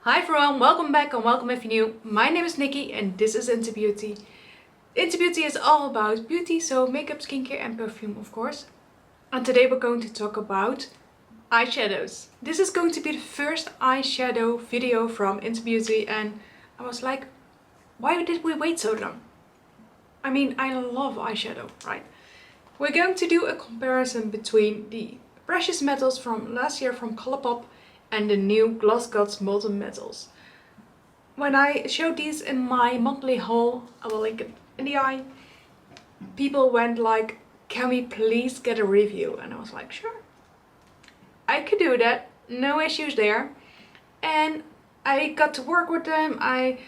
Hi everyone, welcome back and welcome if you're new. My name is Nikki and this is Into Beauty. Into Beauty is all about beauty, so makeup, skincare and perfume of course. And today we're going to talk about eyeshadows. This is going to be the first eyeshadow video from Into Beauty and I was like, why did we wait so long? I mean, I love eyeshadow, right? We're going to do a comparison between the Precious Metals from last year from ColourPop and the new Gloss Gods Molten Metals. When I showed these in my monthly haul, I will link it in the eye, people went like, can we please get a review? And I was like, sure. I could do that, no issues there. And I got to work with them, I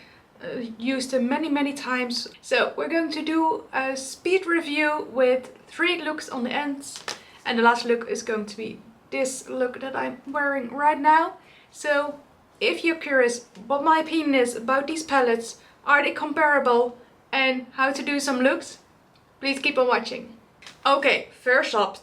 used them many times. So we're going to do a speed review with 3 looks on the ends. And the last look is going to be this look that I'm wearing right now. So if you're curious what my opinion is about these palettes, are they comparable and how to do some looks, please keep on watching. Okay, first up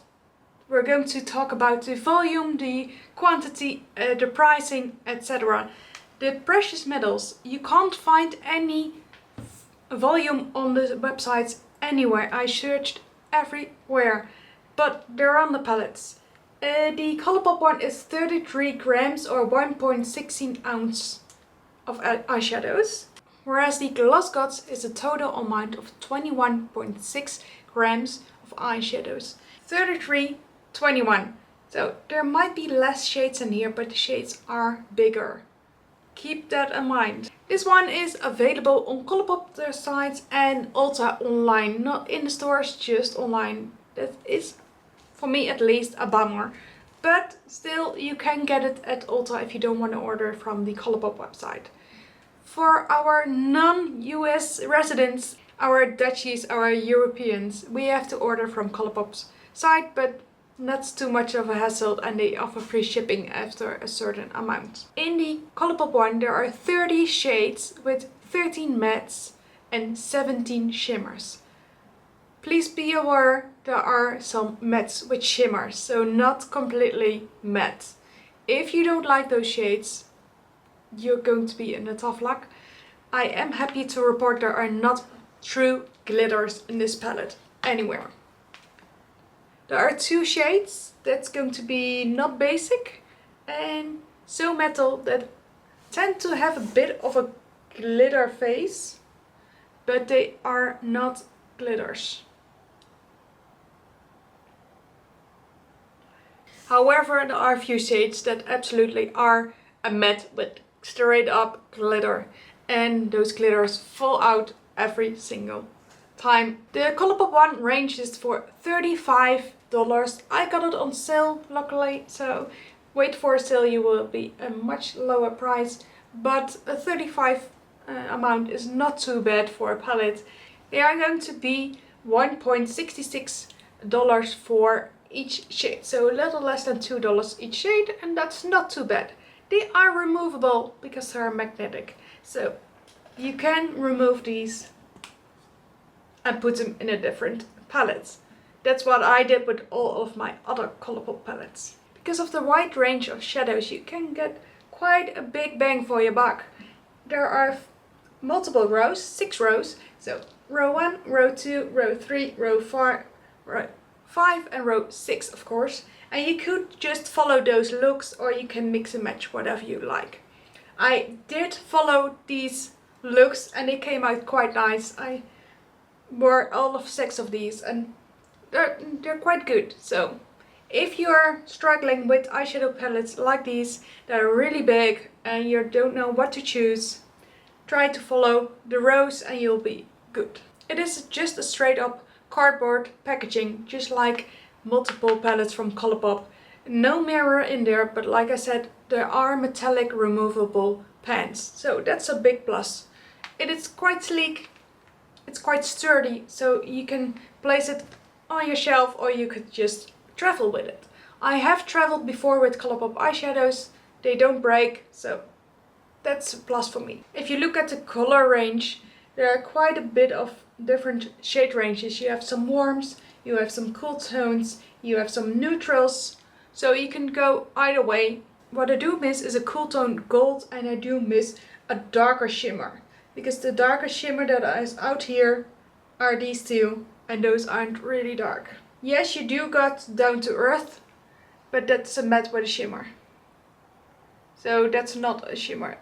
we're going to talk about the volume, the quantity, the pricing, etc. The Precious Metals, you can't find any volume on the websites anywhere. I searched everywhere, but they're on the palettes. The ColourPop one is 33 grams or 1.16 ounce of eyeshadows. Whereas the Gloss Gods is a total amount of 21.6 grams of eyeshadows. 33, 21. So there might be less shades in here, but the shades are bigger. Keep that in mind. This one is available on ColourPop their sites and Ulta online. Not in the stores, just online. That is, for me at least, a bummer. But still, you can get it at Ulta if you don't want to order from the ColourPop website. For our non-US residents, our Dutchies, our Europeans, we have to order from ColourPop's site, but that's too much of a hassle and they offer free shipping after a certain amount. In the ColourPop one, there are 30 shades with 13 mattes and 17 shimmers. Please be aware there are some mattes with shimmers, so not completely matte. If you don't like those shades, you're going to be in a tough luck. I am happy to report there are not true glitters in this palette anywhere. There are 2 shades that's going to be Not Basic and So Metal that tend to have a bit of a glitter face, but they are not glitters. However, there are a few shades that absolutely are a matte with straight up glitter, and those glitters fall out every single time. The ColourPop one ranges for $35. I got it on sale luckily, so wait for a sale, you will be a much lower price, but a 35 amount is not too bad for a palette. They are going to be $1.66 for each shade, so a little less than $2 each shade, and that's not too bad. They are removable because they are magnetic, so you can remove these and put them in a different palette. That's what I did with all of my other ColourPop palettes. Because of the wide range of shadows, you can get quite a big bang for your buck. There are multiple rows, 6 rows, so row 1, row 2, row 3, row 4, row 5 and row 6 of course, and you could just follow those looks or you can mix and match whatever you like. I did follow these looks and they came out quite nice. I wore all of 6 of these and they're quite good. So if you're struggling with eyeshadow palettes like these that are really big and you don't know what to choose, try to follow the rows and you'll be good. It is just a straight up cardboard packaging, just like multiple palettes from ColourPop. No mirror in there, but like I said, there are metallic removable pans, so that's a big plus. It is quite sleek, it's quite sturdy, so you can place it on your shelf or you could just travel with it. I have traveled before with ColourPop eyeshadows, they don't break, so that's a plus for me. If you look at the color range, there are quite a bit of different shade ranges. You have some warms, you have some cool tones, you have some neutrals, so you can go either way. What I do miss is a cool tone gold, and I do miss a darker shimmer. Because the darker shimmer that is out here are these two, and those aren't really dark. Yes, you do got down to earth, but that's a matte with a shimmer. So that's not a shimmer.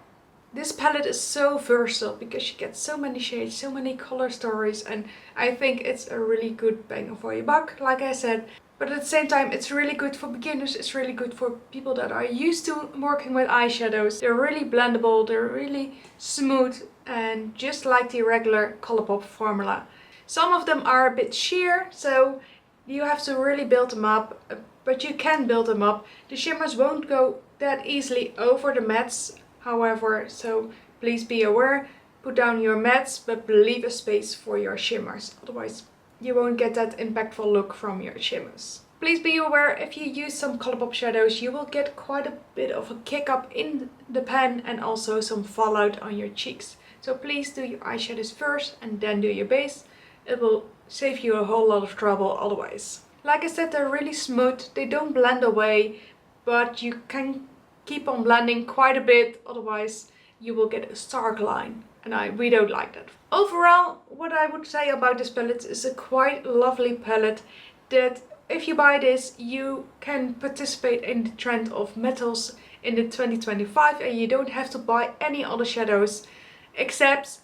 This palette is so versatile because you get so many shades, so many color stories, and I think it's a really good bang for your buck, like I said. But at the same time, it's really good for beginners, it's really good for people that are used to working with eyeshadows. They're really blendable, they're really smooth, and just like the regular ColourPop formula. Some of them are a bit sheer, so you have to really build them up, but you can build them up. The shimmers won't go that easily over the mattes, however, so please be aware. Put down your mattes, but leave a space for your shimmers, otherwise you won't get that impactful look from your shimmers. Please be aware, if you use some ColourPop shadows, you will get quite a bit of a kick up in the pen and also some fallout on your cheeks. So please do your eyeshadows first and then do your base. It will save you a whole lot of trouble otherwise. Like I said, they're really smooth, they don't blend away, but you can keep on blending quite a bit, otherwise you will get a stark line. And we don't like that. Overall, what I would say about this palette is a quite lovely palette that if you buy this, you can participate in the trend of metals in the 2025 and you don't have to buy any other shadows. Except,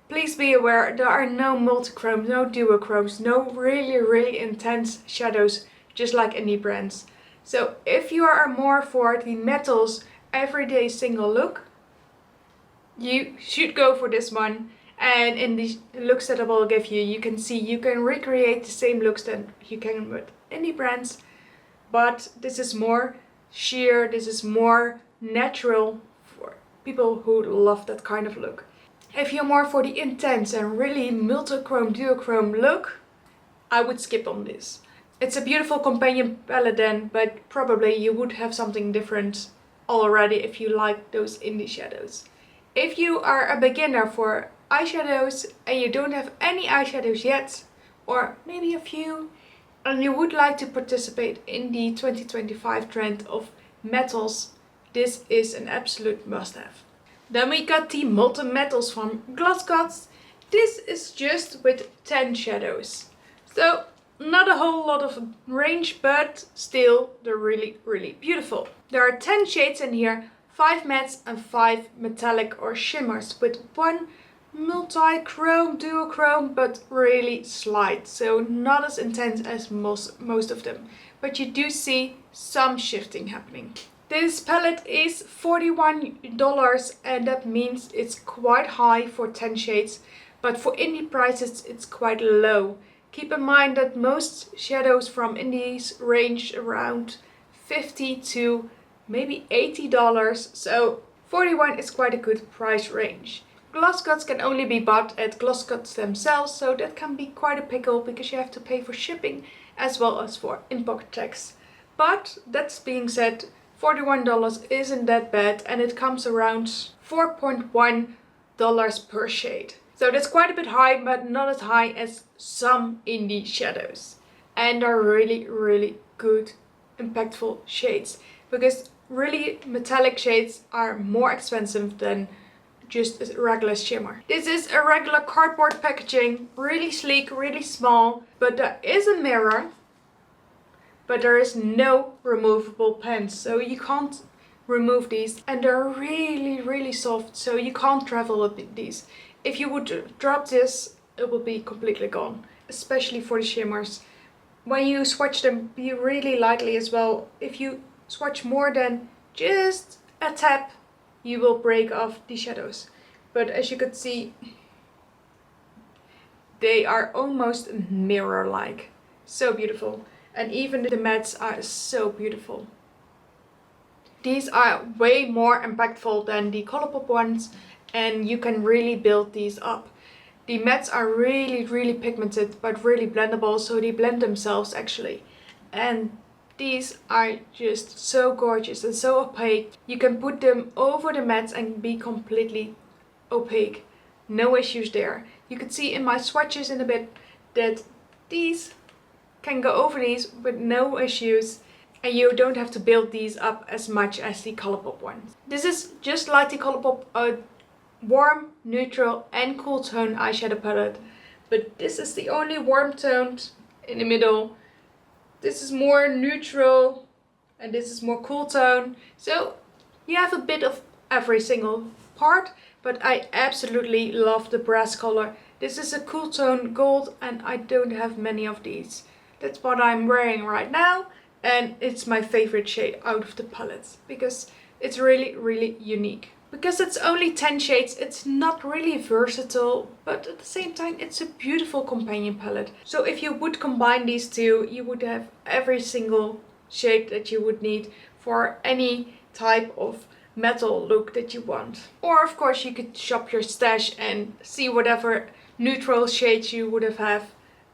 please be aware, there are no multichromes, no duochromes, no really intense shadows, just like indie brands. So if you are more for the metals everyday single look, you should go for this one. And in the looks that I will give you, you can see you can recreate the same looks that you can with indie brands, but this is more sheer, this is more natural for people who love that kind of look. If you're more for the intense and really multichrome, duochrome look, I would skip on this. It's a beautiful companion palette then, but probably you would have something different already if you like those indie shadows. If you are a beginner for eyeshadows and you don't have any eyeshadows yet, or maybe a few, and you would like to participate in the 2025 trend of metals, this is an absolute must-have. Then we got the Molten Metals from Gloss Gods. This is just with 10 shadows. So not a whole lot of range, but still they're really beautiful. There are 10 shades in here, 5 mattes and 5 metallic or shimmers, with one multi-chrome, duochrome, but really slight, so not as intense as most of them. But you do see some shifting happening. This palette is $41 and that means it's quite high for 10 shades, but for indie prices it's quite low. Keep in mind that most shadows from indies range around $50 to maybe $80, so 41 is quite a good price range. Gloss Gods can only be bought at Gloss Gods themselves, so that can be quite a pickle because you have to pay for shipping as well as for import tax. But that being said, $41 isn't that bad and it comes around $4.1 per shade. So that's quite a bit high, but not as high as some indie shadows. And are really good, impactful shades. Because really metallic shades are more expensive than just a regular shimmer. This is a regular cardboard packaging, really sleek, really small, but there is a mirror, but there is no removable pens, so you can't remove these, and they're really soft, so you can't travel with these. If you would drop this, it will be completely gone, especially for the shimmers. When you swatch them, be really lightly as well. If you swatch more than just a tap, you will break off the shadows. But as you could see, they are almost mirror-like. So beautiful. And even the mattes are so beautiful. These are way more impactful than the ColourPop ones, and you can really build these up. The mattes are really pigmented, but really blendable, so they blend themselves actually. And these are just so gorgeous and so opaque. You can put them over the mattes and be completely opaque. No issues there. You can see in my swatches in a bit that these can go over these with no issues. and you don't have to build these up as much as the ColourPop ones. This is just like the ColourPop warm, neutral and cool tone eyeshadow palette, but this is the only warm toned in the middle. This is more neutral and this is more cool tone. So you have a bit of every single part, but I absolutely love the brass color. This is a cool tone gold and I don't have many of these. That's what I'm wearing right now, and it's my favorite shade out of the palette because it's really unique. Because it's only 10 shades, it's not really versatile, but at the same time it's a beautiful companion palette. So if you would combine these two, you would have every single shade that you would need for any type of metal look that you want. Or of course you could shop your stash and see whatever neutral shades you would have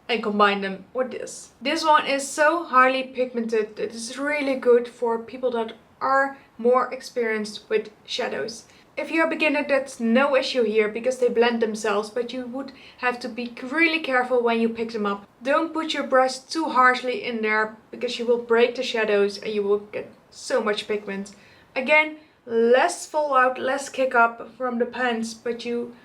and combine them with this. This one is so highly pigmented that it's really good for people that are more experienced with shadows. If you're a beginner, that's no issue here because they blend themselves, but you would have to be really careful when you pick them up. Don't put your brush too harshly in there because you will break the shadows and you will get so much pigment. Again, less fallout, less kick up from the pans, but you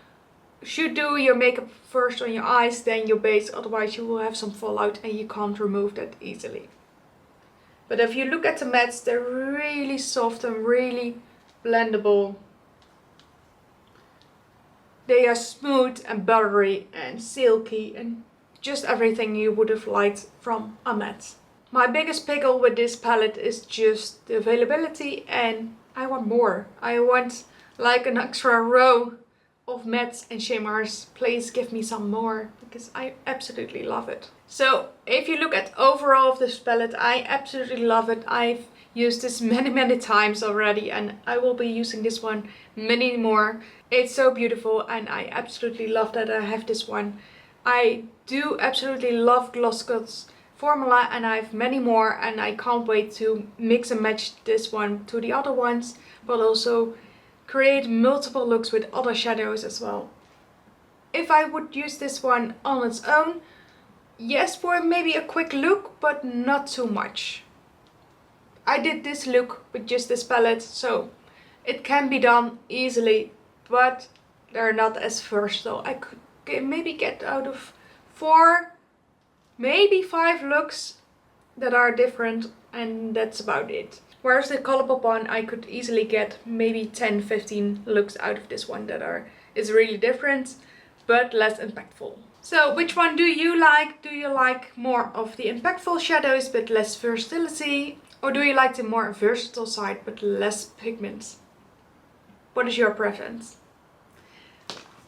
should do your makeup first on your eyes, then your base, otherwise you will have some fallout and you can't remove that easily. But if you look at the mattes, they're really soft and really blendable. They are smooth and buttery and silky and just everything you would have liked from a matte. My biggest pickle with this palette is just the availability, and I want more. I want like an extra row of mattes and shimmers. Please give me some more because I absolutely love it. So if you look at overall of this palette, I absolutely love it. I've used this many times already and I will be using this one many more. It's so beautiful and I absolutely love that I have this one. I do absolutely love Gloss Gods formula and I have many more, and I can't wait to mix and match this one to the other ones, but also create multiple looks with other shadows as well. If I would use this one on its own, yes, for maybe a quick look, but not too much. I did this look with just this palette, so it can be done easily, but they're not as versatile. I could maybe get out of 4, maybe 5 looks that are different, and that's about it. Whereas the ColourPop one, I could easily get maybe 10-15 looks out of this one that is really different, but less impactful. So which one do you like? Do you like more of the impactful shadows but less versatility? Or do you like the more versatile side but less pigment? What is your preference?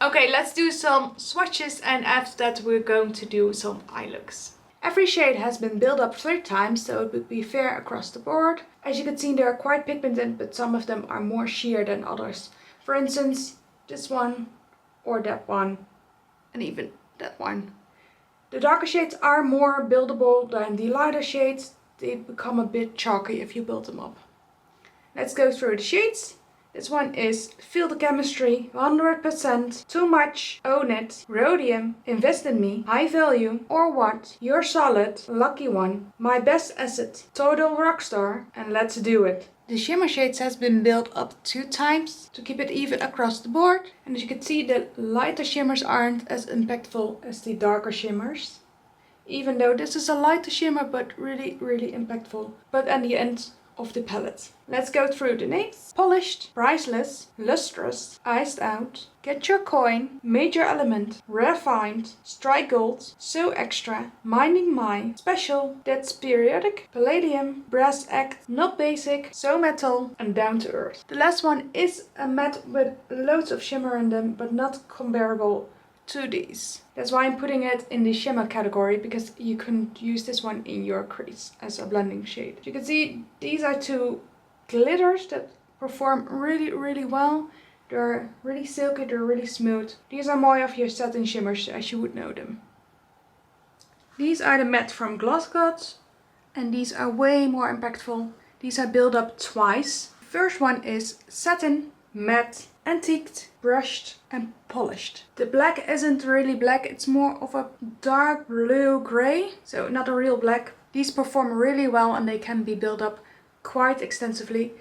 Okay, let's do some swatches, and after that we're going to do some eye looks. Every shade has been built up 3 times, so it would be fair across the board. As you can see, they are quite pigmented, but some of them are more sheer than others. For instance, this one or that one, and even that one. The darker shades are more buildable than the lighter shades. They become a bit chalky if you build them up. Let's go through the shades. This one is Feel the Chemistry, 100%, Too Much, Own It, Rhodium, Invest in Me, High Value, Or What, You're Solid, Lucky One, My Best Asset, Total Rockstar, and Let's Do It. The shimmer shades has been built up 2 times to keep it even across the board. And as you can see, the lighter shimmers aren't as impactful as the darker shimmers. Even though this is a lighter shimmer, but really impactful. But at the end of the palette. Let's go through the names. Polished, Priceless, Lustrous, Iced Out, Get Your Coin, Major Element, Refined, Strike Gold, So Extra, Minding My, Special, That's Periodic, Palladium, Brass Act, Not Basic, So Metal, and Down to Earth. The last one is a matte with loads of shimmer in them, but not comparable to these. That's why I'm putting it in the shimmer category, because you can use this one in your crease as a blending shade. You can see these are 2 glitters that perform really well. They're really silky, they're really smooth. These are more of your satin shimmers as you would know them. These are the matte from Gloss Gods, and these are way more impactful. These are built up twice. The first one is Satin, Matte, Antiqued, Brushed and Polished. The black isn't really black, it's more of a dark blue grey, so not a real black. These perform really well and they can be built up quite extensively,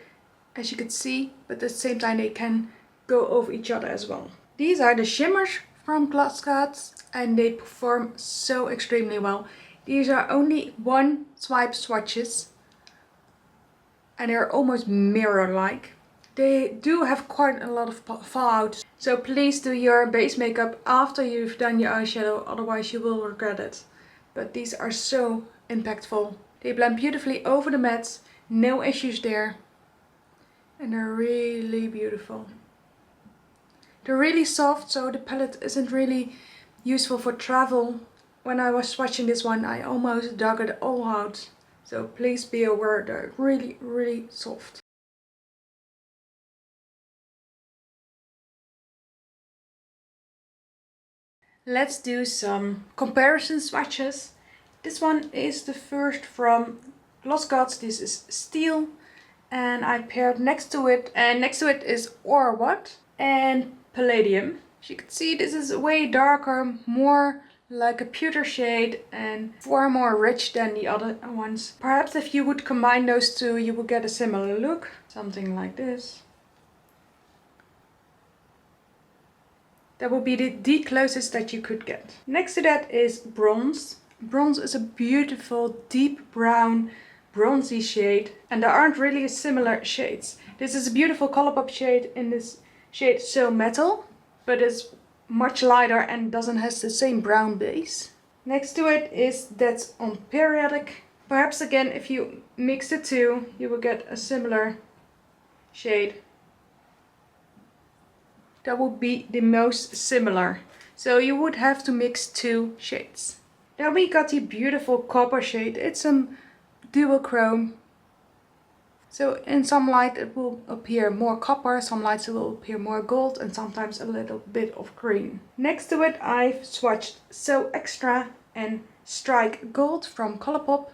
as you could see, but at the same time they can go over each other as well. These are the shimmers from Gloss Gods and they perform so extremely well. These are only one swipe swatches and they're almost mirror-like. They do have quite a lot of fallout, so please do your base makeup after you've done your eyeshadow, otherwise you will regret it. But these are so impactful. They blend beautifully over the mattes, no issues there. And they're really beautiful. They're really soft, so the palette isn't really useful for travel. When I was swatching this one, I almost dug it all out. So please be aware, they're really, really soft. Let's do some comparison swatches. This one is the first from Gloss Gods. This is Steel. And I paired next to it. And next to it is Or What and Palladium. As you can see, this is way darker, more like a pewter shade and far more rich than the other ones. Perhaps if you would combine those two, you would get a similar look. Something like this. That would be the closest that you could get. Next to that is Bronze. Bronze is a beautiful deep brown bronzy shade, and there aren't really similar shades. This is a beautiful ColourPop shade in this shade So Metal, but it's much lighter and doesn't have the same brown base. Next to it is That's on Periodic. Perhaps again, if you mix the two, you will get a similar shade. That would be the most similar. So you would have to mix two shades. Then we got the beautiful copper shade. It's a dual chrome. So in some light it will appear more copper, some lights it will appear more gold, and sometimes a little bit of green. Next to it I've swatched So Extra and Strike Gold from ColourPop,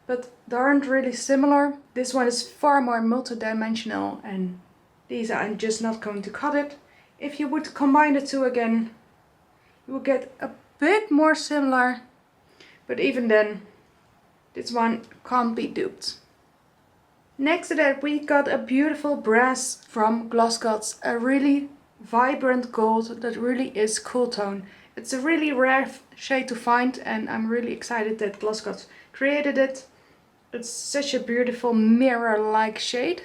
but they aren't really similar. This one is far more multi-dimensional and these I'm just not going to cut it. If you would combine the two again, you will get a bit more similar, but even then, this one can't be duped. Next to that we got a beautiful Brass from Gloss Gods, a really vibrant gold that really is cool tone. It's a really rare shade to find and I'm really excited that Gloss Gods created it. It's such a beautiful mirror-like shade.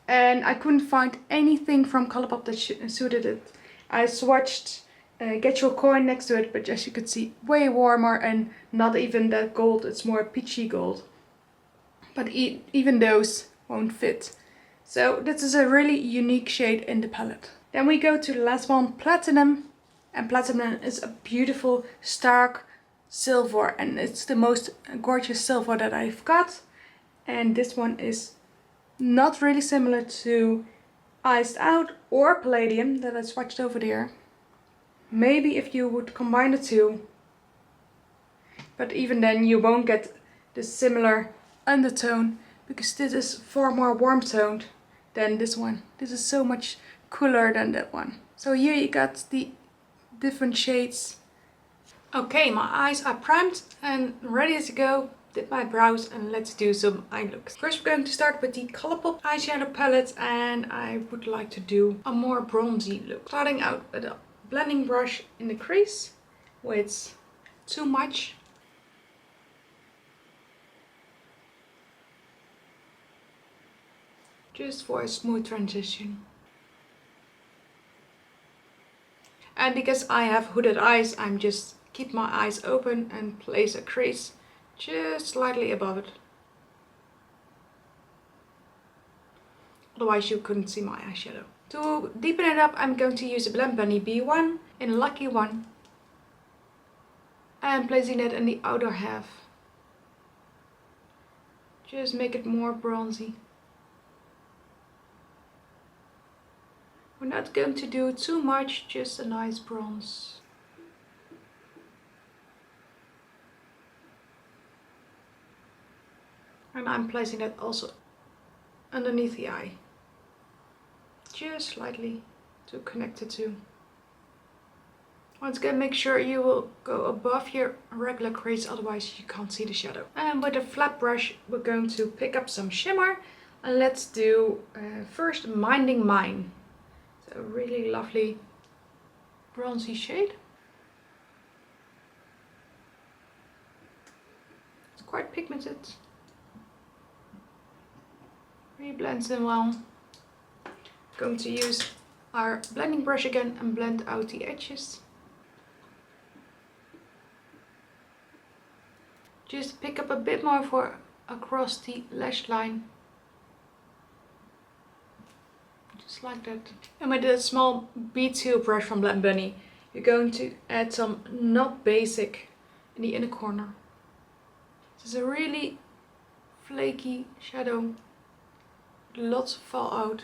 And I couldn't find anything from ColourPop that suited it. I swatched Get Your Coin next to it, but as you could see, way warmer and not even that gold, it's more peachy gold. But even those won't fit. So this is a really unique shade in the palette. Then we go to the last one, Platinum. And Platinum is a beautiful stark silver and it's the most gorgeous silver that I've got. And this one is not really similar to Iced Out or Palladium that I swatched over there. Maybe if you would combine the two. But even then you won't get the similar undertone because this is far more warm toned than this one. This is so much cooler than that one. So here you got the different shades. Okay, my eyes are primed and ready to go. Did my brows and let's do some eye looks. First we're going to start with the ColourPop eyeshadow palette and I would like to do a more bronzy look. Starting out with a blending brush in the crease with Too Much. Just for a smooth transition. And because I have hooded eyes, I'm just keep my eyes open and place a crease just slightly above it. Otherwise you couldn't see my eyeshadow. To deepen it up, I'm going to use the Blend Bunny B1 in Lucky One. And placing it in the outer half. Just make it more bronzy. We're not going to do too much, just a nice bronze. And I'm placing that also underneath the eye. Just slightly to connect the two. Once again, make sure you will go above your regular crease, otherwise you can't see the shadow. And with a flat brush, we're going to pick up some shimmer. And let's do first Minding Mine. It's a really lovely bronzy shade. It's quite pigmented. Really blends in well. Going to use our blending brush again and blend out the edges. Just pick up a bit more for across the lash line. Just like that. And with a small B2 brush from Blend Bunny, you're going to add some Not Basic in the inner corner. This is a really flaky shadow. Lots of fallout.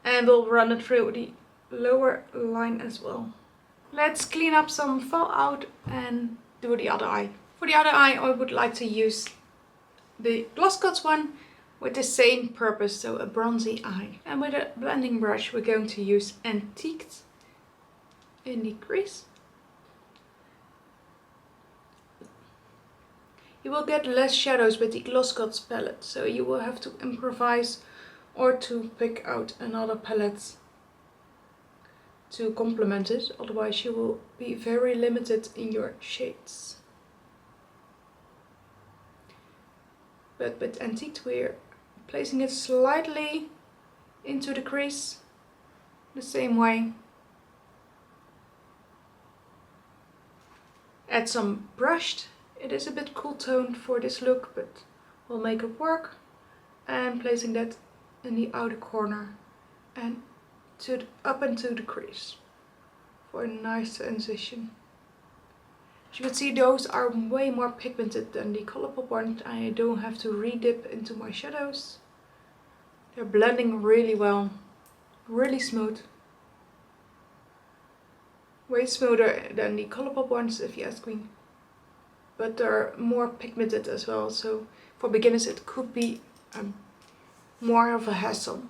And we'll run it through the lower line as well. Let's clean up some fallout and do the other eye. For the other eye, I would like to use the Gloss Gods one with the same purpose, so a bronzy eye. And with a blending brush, we're going to use Antiqued in the crease. You will get less shadows with the Gloss Gods palette, so you will have to improvise or to pick out another palette to complement it, otherwise you will be very limited in your shades. But with Antiqued, we're placing it slightly into the crease, the same way. Add some brushed. It is a bit cool toned for this look, but we'll make it work. And placing that in the outer corner and up into the crease for a nice transition. As you can see, those are way more pigmented than the ColourPop one. I don't have to re-dip into my shadows. They're blending really well, really smooth. Way smoother than the ColourPop ones, if you ask me. But they're more pigmented as well, so for beginners it could be more of a hassle.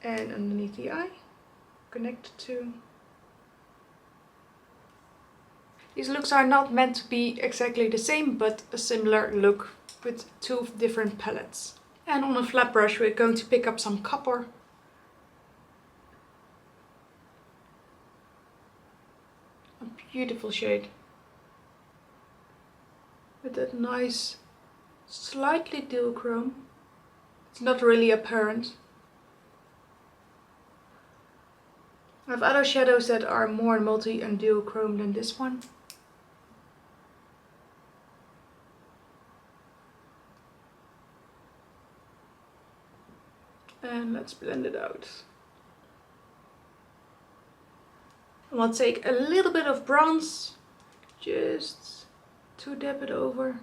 And underneath the eye, connect to. These looks are not meant to be exactly the same, but a similar look with two different palettes. And on a flat brush, we're going to pick up some copper. A beautiful shade. With that nice, slightly duochrome. It's not really apparent. I have other shadows that are more multi and duochrome than this one. And let's blend it out. And I'll take a little bit of bronze just to dab it over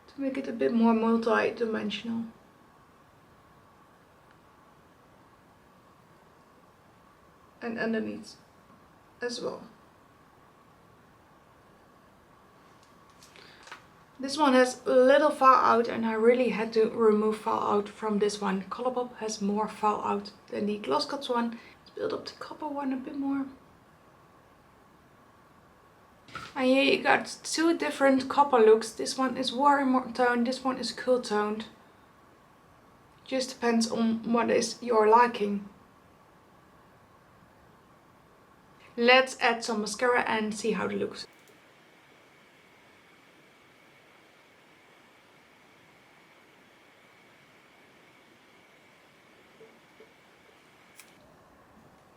to make it a bit more multi-dimensional. And underneath as well. This one has a little fallout and I really had to remove fallout from this one. ColourPop has more fallout than the Gloss Gods one. Let's build up the copper one a bit more. And here you got two different copper looks. This one is warm toned, this one is cool toned. Just depends on what is your liking. Let's add some mascara and see how it looks.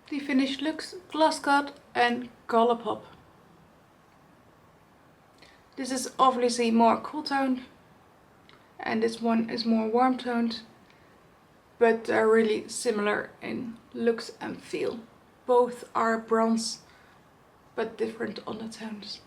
The finished looks, Gloss God and ColourPop. This is obviously more cool toned and this one is more warm toned, but they're really similar in looks and feel. Both are bronze but different undertones.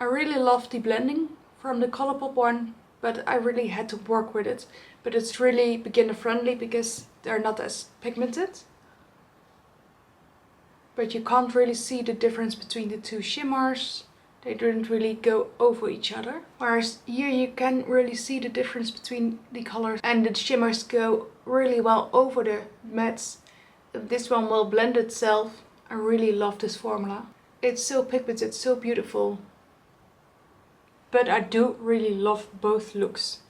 I really love the blending from the ColourPop one, but I really had to work with it. But it's really beginner friendly because they're not as pigmented. But you can't really see the difference between the two shimmers. They didn't really go over each other. Whereas here you can really see the difference between the colors, and the shimmers go really well over the mattes. This one will blend itself. I really love this formula. It's so pigmented, so beautiful. But I do really love both looks.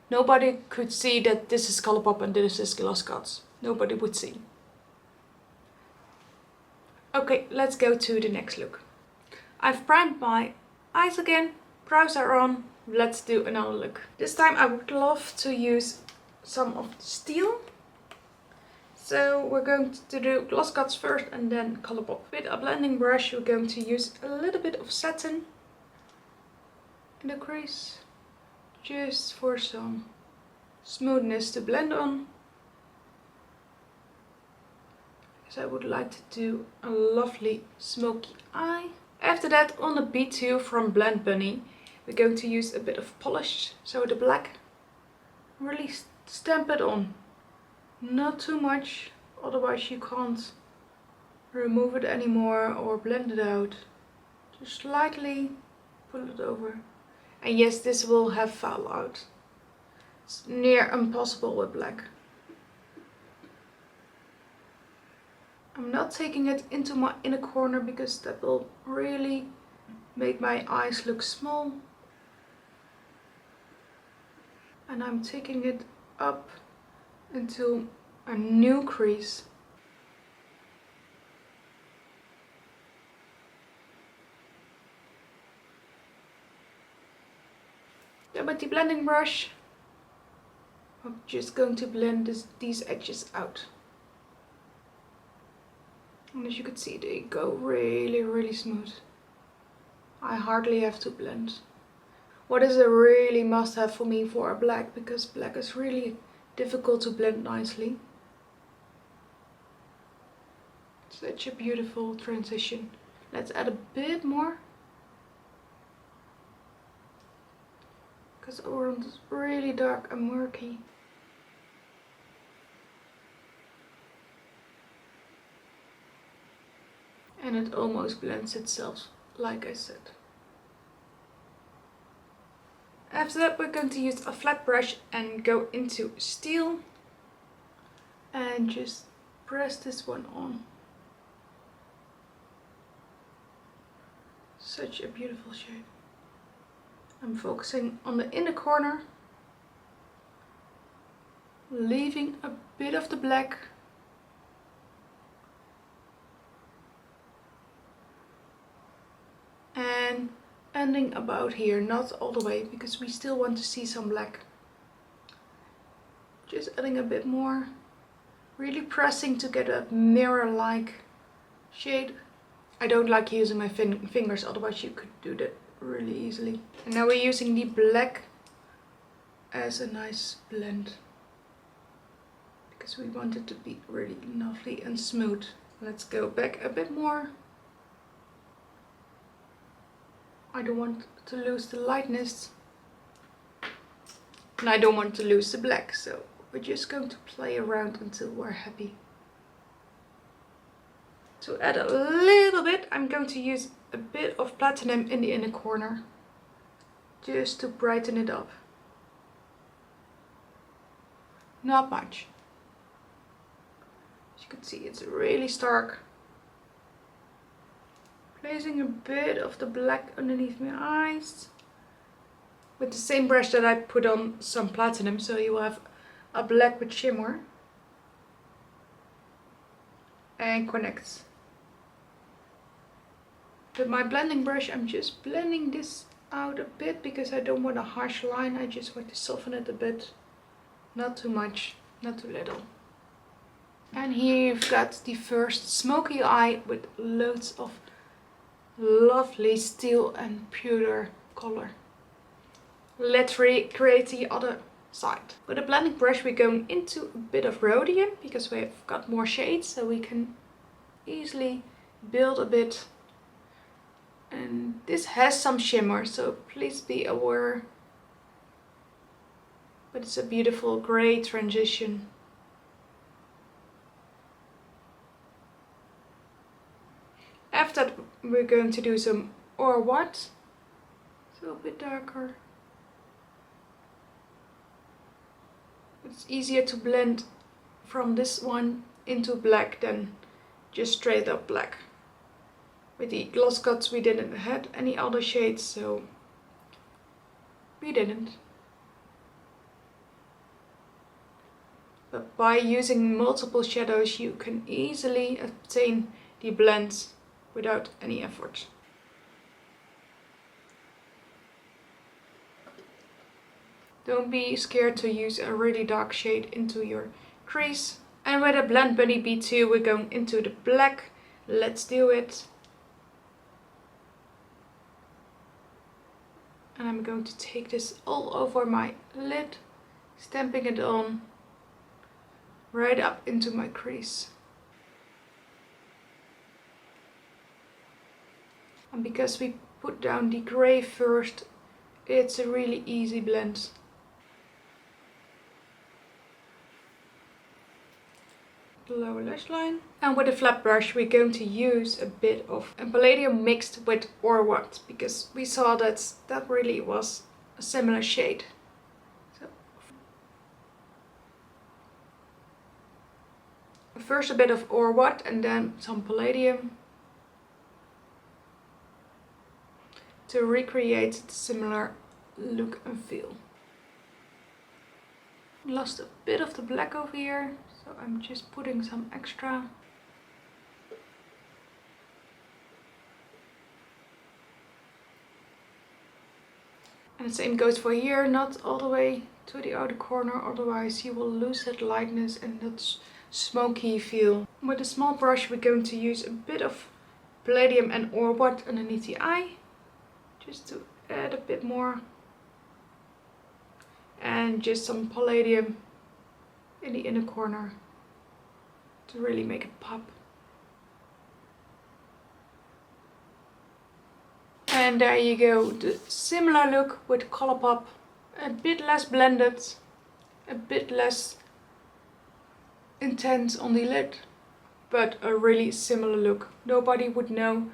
Nobody could see that this is ColourPop and this is Gloss Gods. Nobody would see. Okay, let's go to the next look. I've primed my eyes again, brows are on. Let's do another look. This time I would love to use some of the steel. So we're going to do Gloss Gods first and then ColourPop. With a blending brush we're going to use a little bit of satin in the crease, just for some smoothness to blend on. Because I would like to do a lovely smoky eye. After that, on the B2 from Blend Bunny, we're going to use a bit of polish, so the black. Really stamp it on. Not too much, otherwise you can't remove it anymore or blend it out. Just slightly pull it over. And yes, this will have fallout. It's near impossible with black. I'm not taking it into my inner corner because that will really make my eyes look small. And I'm taking it up into a new crease. Then with the blending brush, I'm just going to blend these edges out. And as you can see, they go really smooth. I hardly have to blend. What is a really must have for me for a black, because black is really difficult to blend nicely. Such a beautiful transition. Let's add a bit more. Because orange is really dark and murky. And it almost blends itself, like I said. After that we're going to use a flat brush and go into steel. And just press this one on. Such a beautiful shade. I'm focusing on the inner corner. Leaving a bit of the black. And ending about here, not all the way, because we still want to see some black. Just adding a bit more. Really pressing to get a mirror-like shade. I don't like using my fingers, otherwise you could do that really easily. And now we're using the black as a nice blend. Because we want it to be really lovely and smooth. Let's go back a bit more. I don't want to lose the lightness. And I don't want to lose the black, so we're just going to play around until we're happy. To add a little bit, I'm going to use a bit of platinum in the inner corner. Just to brighten it up. Not much. As you can see, it's really stark. Placing a bit of the black underneath my eyes. With the same brush that I put on some platinum, so you will have a black with shimmer. And connect. With my blending brush I'm just blending this out a bit because I don't want a harsh line. I just want to soften it a bit. Not too much, not too little. And here you've got the first smoky eye with loads of lovely steel and pewter color. Let's recreate the other side. With a blending brush we're going into a bit of rhodium because we've got more shades, so we can easily build a bit. And this has some shimmer, so please be aware. But it's a beautiful grey transition. After that we're going to do some or what. So a bit darker. It's easier to blend from this one into black than just straight up black. With the Gloss Gods we didn't have any other shades, so we didn't. But by using multiple shadows you can easily obtain the blends without any effort. Don't be scared to use a really dark shade into your crease. And with a Blend Buddy B2 we're going into the black. Let's do it. And I'm going to take this all over my lid, stamping it on right up into my crease. And because we put down the grey first, it's a really easy blend. The lower lash line. And with a flat brush we're going to use a bit of palladium mixed with or what, because we saw that that really was a similar shade. So first a bit of or what and then some palladium to recreate the similar look and feel. Lost a bit of the black over here, so I'm just putting some extra. And the same goes for here, not all the way to the outer corner, otherwise you will lose that lightness and that smoky feel. With a small brush we're going to use a bit of palladium and or what underneath the eye, just to add a bit more. And just some palladium in the inner corner to really make it pop. And there you go, the similar look with ColourPop, a bit less blended, a bit less intense on the lid, but a really similar look. Nobody would know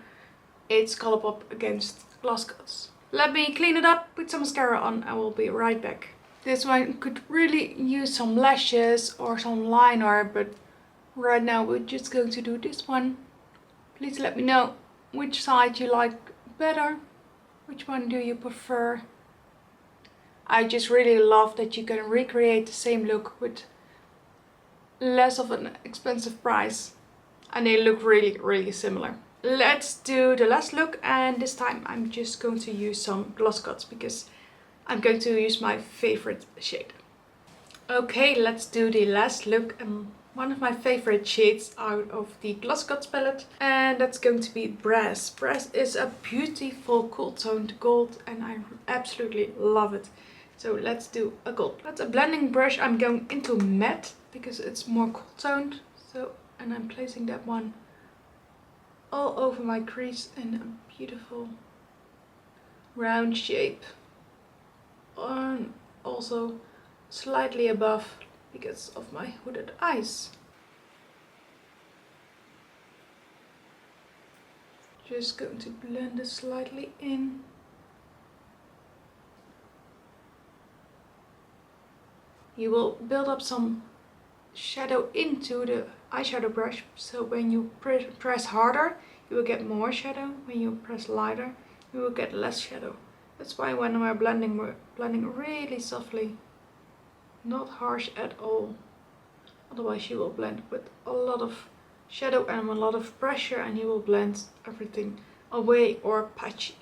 it's ColourPop against Gloss Gods. Let me clean it up, put some mascara on, I will be right back. This one could really use some lashes or some liner, but right now we're just going to do this one. Please let me know which side you like better. Which one do you prefer? I just really love that you can recreate the same look with less of an expensive price. And they look really similar. Let's do the last look, and this time I'm just going to use some Gloss Gods because I'm going to use my favorite shade. Okay, let's do the last look, and one of my favorite shades out of the Gloss Gods palette, and that's going to be Brass. Brass is a beautiful cool toned gold and I absolutely love it. So let's do a gold. With a blending brush I'm going into matte because it's more cool toned. So, and I'm placing that one all over my crease in a beautiful round shape. And also slightly above because of my hooded eyes. Just going to blend this slightly in. You will build up some shadow into the eyeshadow brush, so when you press harder you will get more shadow, when you press lighter you will get less shadow. That's why when we're blending really softly, not harsh at all. Otherwise you will blend with a lot of shadow and a lot of pressure and you will blend everything away or patchy.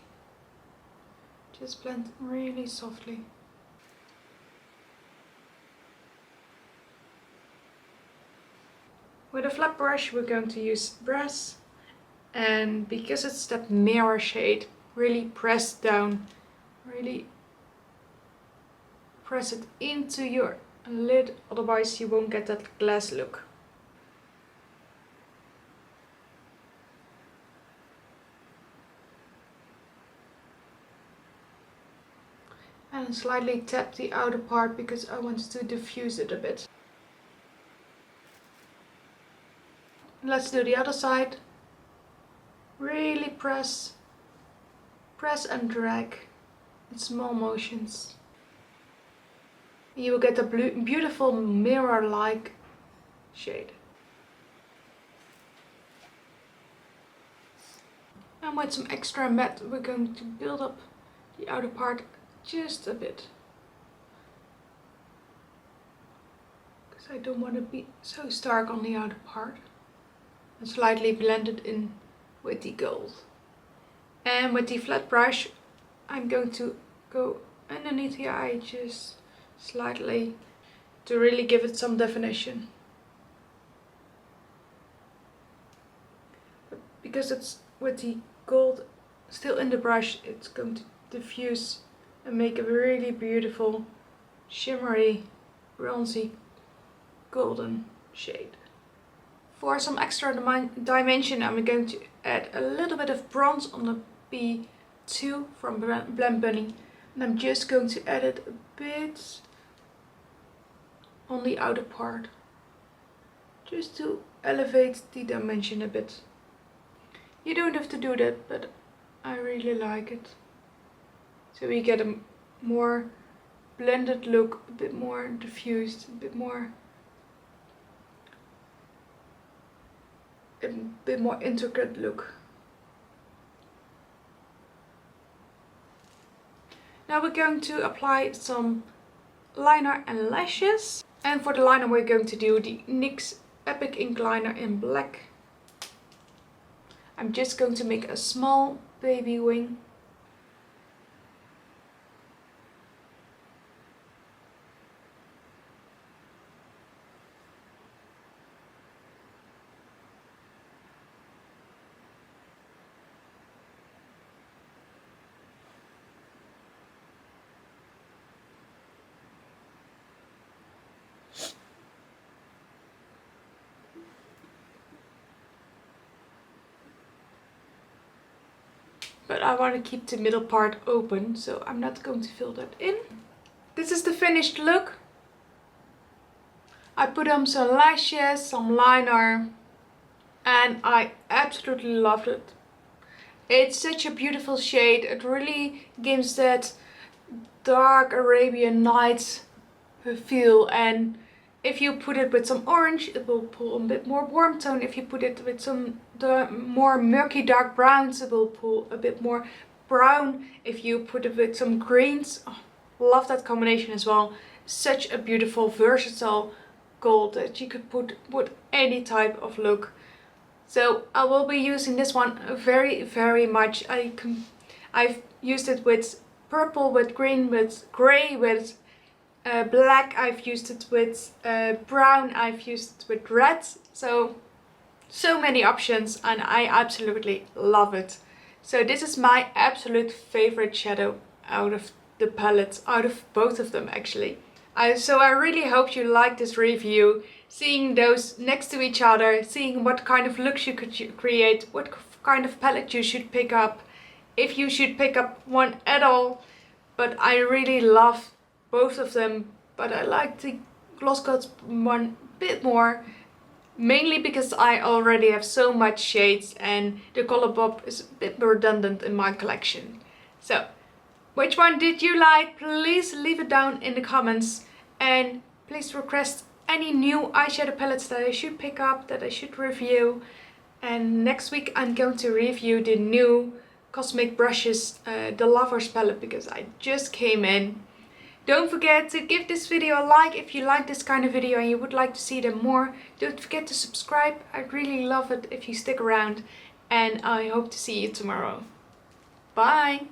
Just blend really softly. With a flat brush we're going to use Brass, and because it's that mirror shade, really press down, really press it into your lid, otherwise you won't get that glass look. And slightly tap the outer part because I want to diffuse it a bit. Let's do the other side. Really press press and drag in small motions. You will get a beautiful mirror-like shade. And with some extra matte, we're going to build up the outer part just a bit. Because I don't want to be so stark on the outer part. And slightly blend it in with the gold. And with the flat brush, I'm going to go underneath the eye just slightly to really give it some definition. But because it's with the gold still in the brush, it's going to diffuse and make a really beautiful shimmery, bronzy, golden shade. For some extra dimension, I'm going to add a little bit of bronze on the B2 from Blend Bunny, and I'm just going to add it a bit on the outer part, just to elevate the dimension a bit. You don't have to do that, but I really like it. So we get a more blended look, a bit more diffused, a bit more intricate look. Now we're going to apply some liner and lashes. And for the liner we're going to do the NYX Epic Ink Liner in black. I'm just going to make a small baby wing. But I want to keep the middle part open, so I'm not going to fill that in. This is the finished look. I put on some lashes, some liner, and I absolutely loved it. It's such a beautiful shade. It really gives that dark Arabian Nights feel, and if you put it with some orange, it will pull a bit more warm tone. If you put it with some more murky dark browns, it will pull a bit more brown. If you put it with some greens, oh, love that combination as well. Such a beautiful versatile gold that you could put with any type of look. So I will be using this one very much. I've used it with purple, with green, with grey, with black. I've used it with brown. I've used it with red. So many options, and I absolutely love it. So this is my absolute favorite shadow out of the palettes, out of both of them actually. So I really hope you like this review, seeing those next to each other, seeing what kind of looks you could create, what kind of palette you should pick up, if you should pick up one at all. But I really love both of them, but I like the Gloss Gods one a bit more, mainly because I already have so much shades and the ColourPop is a bit redundant in my collection. So which one did you like? Please leave it down in the comments, and please request any new eyeshadow palettes that I should pick up, that I should review. And next week I'm going to review the new Cosmic Brushes, the Lovers palette, because I just came in. Don't forget to give this video a like if you like this kind of video and you would like to see them more. Don't forget to subscribe. I'd really love it if you stick around, and I hope to see you tomorrow. Bye!